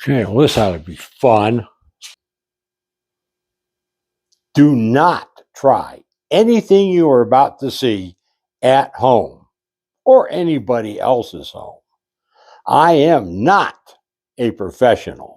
Okay, well, this ought to be fun. Do not try anything you are about to see at home or anybody else's home. I am not a professional.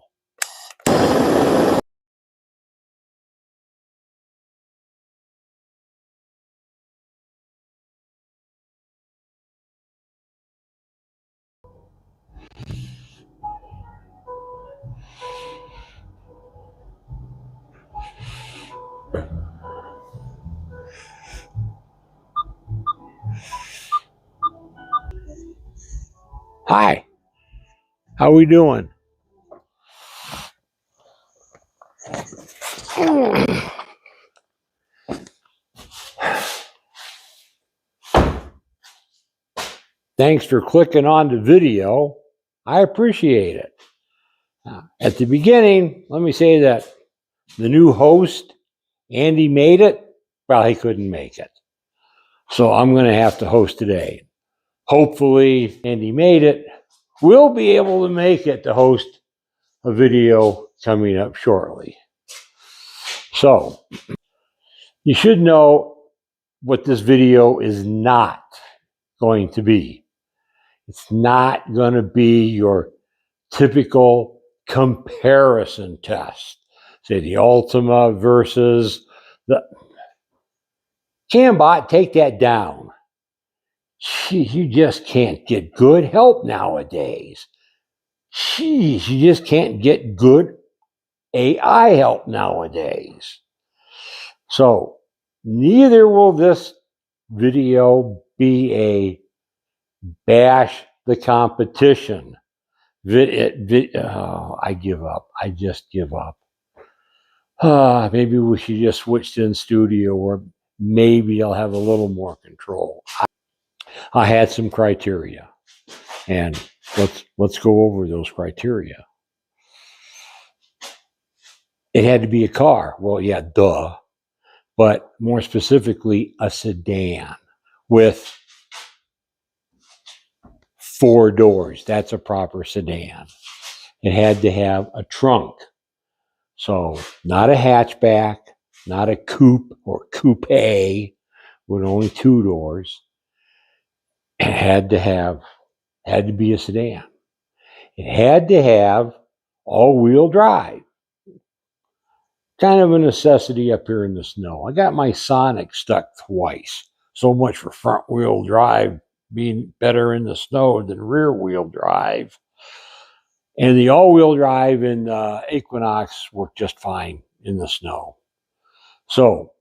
Hi, how we doing? Thanks for clicking on the video. I appreciate it. At the beginning, let me say that the new host, Andy Madeit, well, he couldn't make it. So I'm going to have to host today. Hopefully, Andy Madeit will be able to make it to host a video coming up shortly. So, you should know what this video is not going to be. It's not going to be your typical comparison test. Say the Altima versus the Cambot, take that down. Geez, you just can't get good help nowadays. Geez, you just can't get good AI help nowadays. So, neither will this video be a bash the competition. I give up. I just give up. Maybe we should just switch to in studio, or maybe I'll have a little more control. I had some criteria, and let's go over those criteria. It had to be a car. Well, yeah, duh. But more specifically, a sedan with 4 doors. That's a proper sedan. It had to have a trunk. So not a hatchback, not a coupe or coupe with only 2 doors. It had to be a sedan. It had to have all-wheel drive. Kind of a necessity up here in the snow. I got my Sonic stuck twice. So much for front-wheel drive being better in the snow than rear-wheel drive. And the all-wheel drive in Equinox worked just fine in the snow. So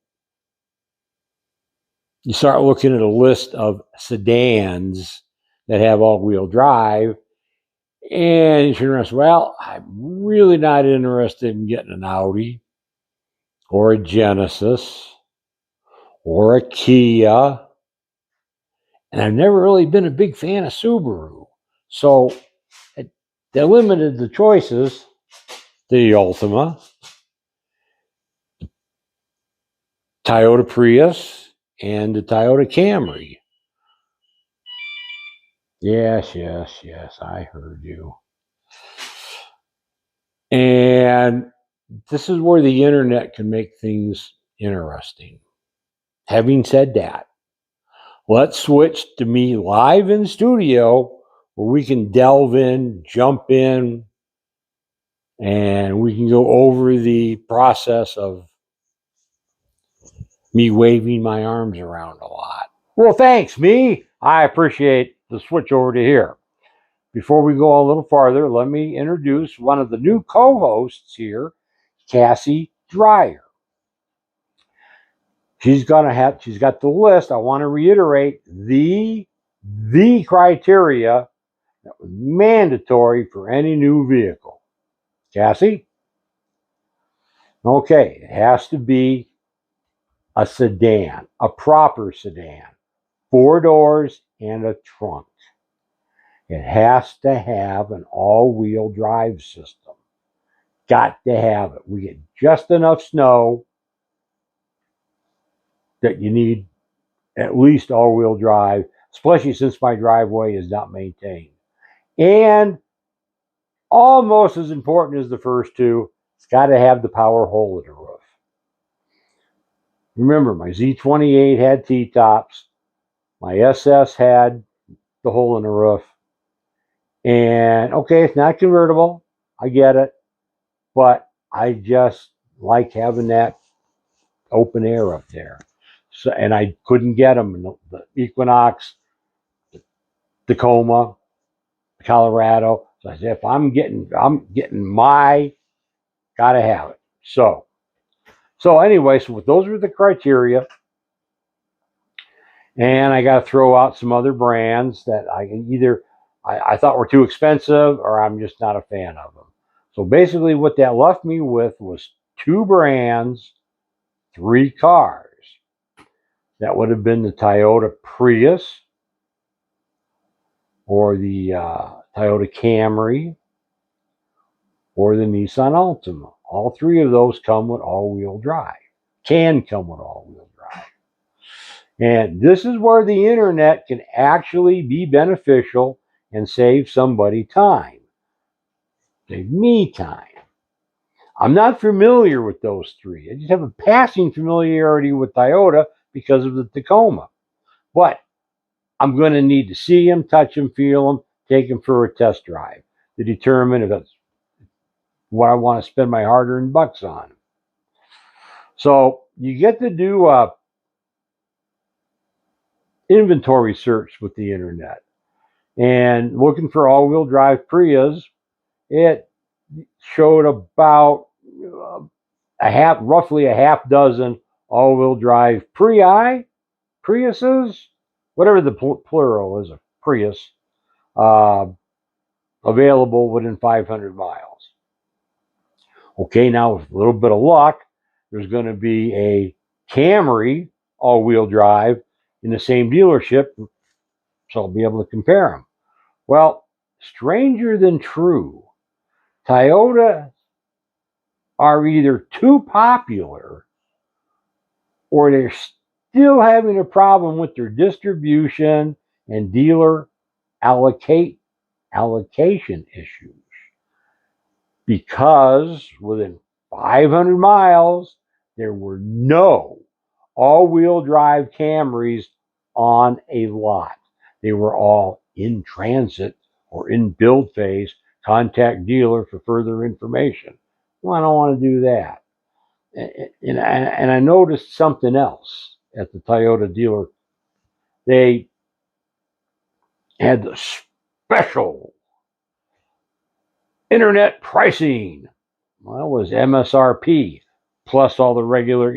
you start looking at a list of sedans that have all-wheel drive, and you turn around and say, well, I'm really not interested in getting an Audi or a Genesis or a Kia. And I've never really been a big fan of Subaru. So they limited the choices. The Altima, Toyota Prius, and the Toyota Camry. Yes, I heard you. And this is where the internet can make things interesting. Having said that, let's switch to me live in studio where we can delve in, jump in, and we can go over the process of me waving my arms around a lot. Well, thanks, me. I appreciate the switch over to here. Before we go a little farther, let me introduce one of the new co-hosts here, Cassie Dreyer. She's got the list. I want to reiterate the criteria that was mandatory for any new vehicle. Cassie? Okay, it has to be a sedan, a proper sedan, 4 doors and a trunk. It has to have an all-wheel drive system. Got to have it. We get just enough snow that you need at least all-wheel drive, especially since my driveway is not maintained. And almost as important as the first two, it's got to have the power hole in the roof. Remember, my Z28 had T-tops. My SS had the hole in the roof. And okay, it's not convertible. I get it. But I just like having that open air up there. So, and I couldn't get them in the Equinox, Tacoma, Colorado. So I said, if I'm getting my, gotta have it. So anyway, so those were the criteria. And I got to throw out some other brands that I can either, I thought were too expensive or I'm just not a fan of them. So basically what that left me with was 2 brands, 3 cars. That would have been the Toyota Prius or the Toyota Camry or the Nissan Altima. All 3 of those come with all-wheel drive, can come with all-wheel drive. And this is where the internet can actually be beneficial and save somebody time. Save me time. I'm not familiar with those 3. I just have a passing familiarity with Toyota because of the Tacoma. But I'm going to need to see them, touch them, feel them, take them for a test drive to determine if that's what I want to spend my hard-earned bucks on. So you get to do a inventory search with the internet. And looking for all-wheel drive Prius, it showed about roughly a half dozen all-wheel drive Priuses, whatever the plural is of Prius, available within 500 miles. Okay, now with a little bit of luck, there's going to be a Camry all-wheel drive in the same dealership, so I'll be able to compare them. Well, stranger than true, Toyota are either too popular or they're still having a problem with their distribution and dealer allocation issues. Because within 500 miles, there were no all-wheel drive Camrys on a lot. They were all in transit or in build phase. Contact dealer for further information. Well, I don't want to do that. And I noticed something else at the Toyota dealer. They had the special internet pricing. Well, it was MSRP plus all the regular,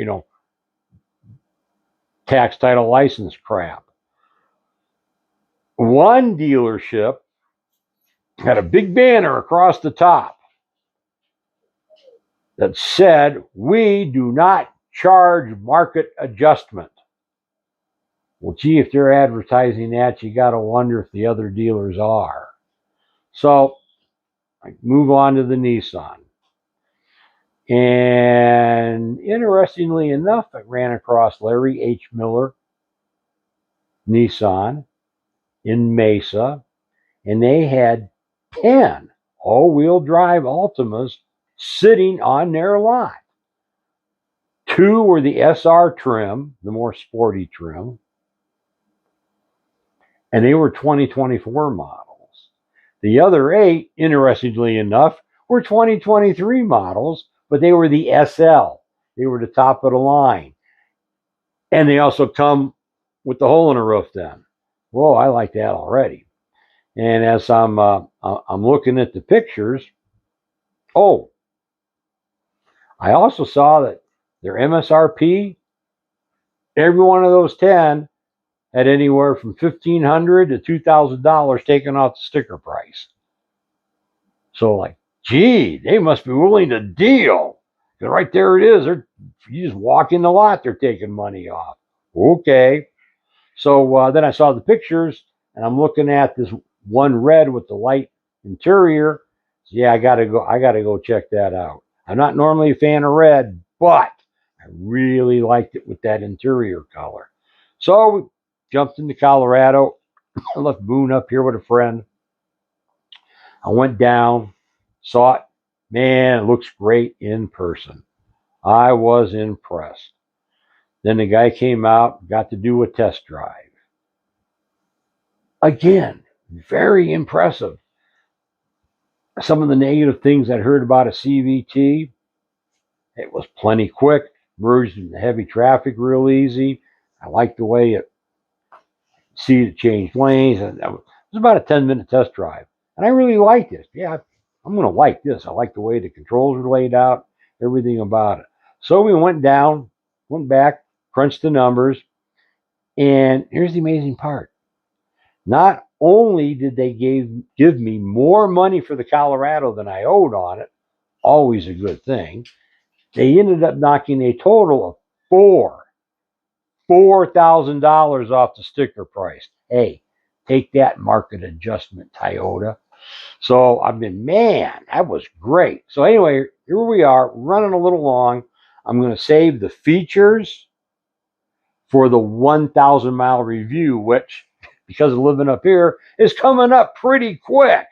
tax, title, license crap. One dealership had a big banner across the top that said, "We do not charge market adjustment." Well, gee, if they're advertising that, you got to wonder if the other dealers are. So I move on to the Nissan. And interestingly enough, I ran across Larry H. Miller Nissan in Mesa, and they had 10 all-wheel drive Altimas sitting on their lot. 2 were the SR trim, the more sporty trim, and they were 2024 models. The other 8, interestingly enough, were 2023 models, but they were the SL. They were the top of the line. And they also come with the hole in the roof then. Whoa, I like that already. And as I'm looking at the pictures, I also saw that their MSRP, every one of those 10 had anywhere from $1,500 to $2,000 taken off the sticker price. So like, gee, they must be willing to deal. Because right there it is. You just walk in the lot, they're taking money off. Okay. So then I saw the pictures, and I'm looking at this one red with the light interior. So yeah, I gotta go check that out. I'm not normally a fan of red, but I really liked it with that interior color. So we jumped into Colorado. I left Boone up here with a friend. I went down, Saw it. Man, it looks great in person. I was impressed. Then the guy came out, got to do a test drive. Again, very impressive. Some of the negative things I'd heard about a CVT, it was plenty quick, merged into heavy traffic real easy. I liked the way it changed lanes. It was about a 10-minute test drive. And I really liked it. Yeah, I'm going to like this. I like the way the controls were laid out, everything about it. So we went back, crunched the numbers, and here's the amazing part. Not only did they give me more money for the Colorado than I owed on it, always a good thing, they ended up knocking a total of $4,000 off the sticker price. Hey, take that market adjustment, Toyota. So man, that was great. So anyway, here we are, running a little long. I'm going to save the features for the 1,000-mile review, which, because of living up here, is coming up pretty quick.